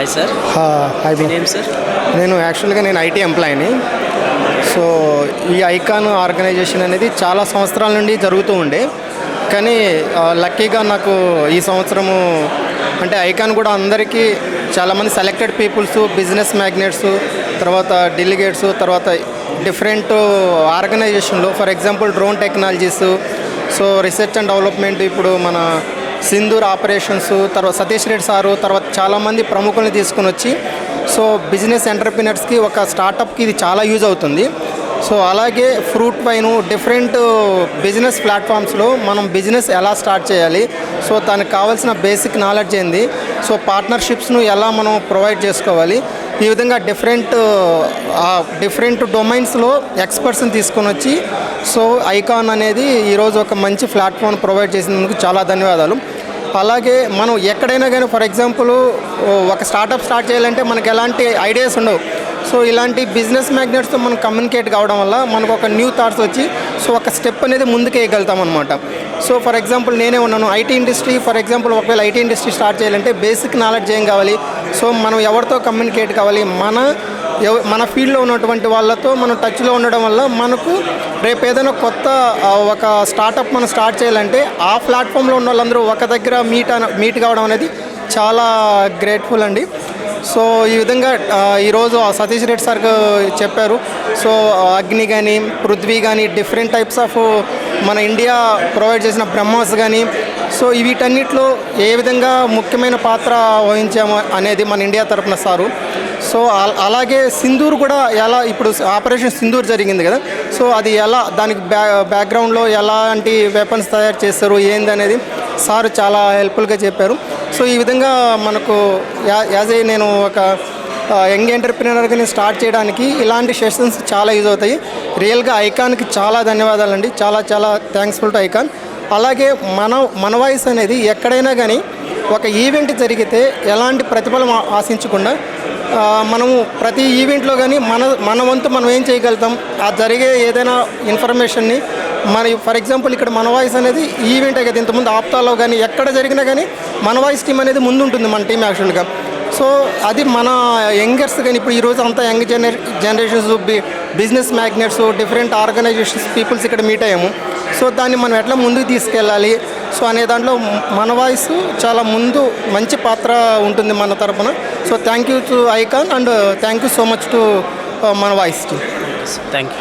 Hi sir. Hi bro. Name sir? నేను యాక్చువల్గా IT ఎంప్లాయీని. So ఈ ఐకాన్ ఆర్గనైజేషన్ అనేది చాలా సంవత్సరాల నుండి జరుగుతూ ఉండే, కానీ లక్కీగా నాకు ఈ సంవత్సరము అంటే ఐకాన్ కూడా అందరికీ చాలామంది సెలెక్టెడ్ పీపుల్స్, బిజినెస్ మ్యాగ్నెట్స్, తర్వాత డెలిగేట్స్, తర్వాత డిఫరెంట్ ఆర్గనైజేషన్లో for example drone technologies, so research and development, ఇప్పుడు మన సింధూర్ ఆపరేషన్స్, తర్వాత సతీష్ రెడ్డి సారు, తర్వాత చాలామంది ప్రముఖుల్ని తీసుకుని వచ్చి సో బిజినెస్ ఎంటర్ప్రినర్స్కి ఒక స్టార్టప్కి ఇది చాలా యూజ్ అవుతుంది. సో అలాగే ఫ్రూట్ వైన్ డిఫరెంట్ బిజినెస్ ప్లాట్ఫామ్స్లో మనం బిజినెస్ ఎలా స్టార్ట్ చేయాలి, సో దానికి కావాల్సిన బేసిక్ నాలెడ్జ్ ఏంది, సో పార్ట్నర్షిప్స్ను ఎలా మనం ప్రొవైడ్ చేసుకోవాలి, ఈ విధంగా డిఫరెంట్ డొమైన్స్లో ఎక్స్పర్ట్స్ని తీసుకొని వచ్చి సో ఐకాన్ అనేది ఈరోజు ఒక మంచి ప్లాట్ఫామ్ ప్రొవైడ్ చేసినందుకు చాలా ధన్యవాదాలు. అలాగే మనం ఎక్కడైనా కానీ ఫర్ ఎగ్జాంపుల్ ఒక స్టార్టప్ స్టార్ట్ చేయాలంటే మనకు ఎలాంటి ఐడియాస్ ఉండవు. సో ఇలాంటి బిజినెస్ మ్యాగ్నెట్స్తో మనం కమ్యూనికేట్ కావడం వల్ల మనకు ఒక న్యూ థాట్స్ వచ్చి సో ఒక స్టెప్ అనేది ముందుకు వేయగలుగుతాం అనమాట. సో ఫర్ ఎగ్జాంపుల్ నేనే ఉన్నాను ఐటీ ఇండస్ట్రీ, ఫర్ ఎగ్జాంపుల్ ఒకవేళ ఐటీ ఇండస్ట్రీ స్టార్ట్ చేయాలంటే బేసిక్ నాలెడ్జ్ ఏం కావాలి, సో మనం ఎవరితో కమ్యూనికేట్ కావాలి, మన ఫీల్డ్లో ఉన్నటువంటి వాళ్ళతో మనం టచ్లో ఉండడం వల్ల మనకు రేపు ఏదైనా కొత్త ఒక స్టార్టప్ మనం స్టార్ట్ చేయాలంటే ఆ ప్లాట్ఫామ్లో ఉన్న వాళ్ళందరూ ఒక దగ్గర మీట్ కావడం అనేది చాలా గ్రేట్ఫుల్ అండి. సో ఈ విధంగా ఈరోజు సతీష్ రెడ్డి సార్ చెప్పారు. సో అగ్ని కానీ, పృథ్వీ కానీ, డిఫరెంట్ టైప్స్ ఆఫ్ మన ఇండియా ప్రొవైడ్ చేసిన బ్రహ్మాస్ కానీ, సో వీటన్నిటిలో ఏ విధంగా ముఖ్యమైన పాత్ర వహించాము అనేది మన ఇండియా తరపున సారు. సో అలాగే సింధూర్ కూడా ఎలా, ఇప్పుడు ఆపరేషన్ సింధూర్ జరిగింది కదా, సో అది ఎలా, దానికి బ్యాక్గ్రౌండ్లో ఎలాంటి వెపన్స్ తయారు చేస్తారు ఏంది అనేది సార్ చాలా హెల్ప్ఫుల్గా చెప్పారు. సో ఈ విధంగా మనకు నేను ఒక యంగ్ ఎంటర్ప్రినర్గా నేను స్టార్ట్ చేయడానికి ఇలాంటి సెషన్స్ చాలా యూజ్ అవుతాయి. రియల్గా ఐకాన్కి చాలా ధన్యవాదాలండి, చాలా చాలా థ్యాంక్స్ఫుల్ టు ఐకాన్. అలాగే మన వాయిస్ అనేది ఎక్కడైనా కానీ ఒక ఈవెంట్ జరిగితే ఎలాంటి ప్రతిఫలం ఆశించకుండా మనము ప్రతి ఈవెంట్లో కానీ మన వంతు మనం ఏం చేయగలుగుతాం, ఆ జరిగే ఏదైనా ఇన్ఫర్మేషన్ని ఫర్ ఎగ్జాంపుల్ ఇక్కడ మన వాయిస్ అనేది ఈవెంటే కదా, ఇంతకుముందు ఆప్తాలో కానీ ఎక్కడ జరిగినా కానీ మన వాయిస్ టీం అనేది ముందు ఉంటుంది, మన టీం యాక్చువల్గా. సో అది మన యంగర్స్ కానీ ఇప్పుడు ఈరోజు అంతా young generations, business magnates, different organizations peoples ఇక్కడ మీట్ అయ్యాము. సో దాన్ని మనం ఎట్లా ముందుకు తీసుకెళ్ళాలి సో అనే దాంట్లో మన వాయిస్ చాలా ముందు మంచి పాత్ర ఉంటుంది మన తరపున. So thank you to icon and thank you so much to మన వాయిస్ టీమ్. Thank you.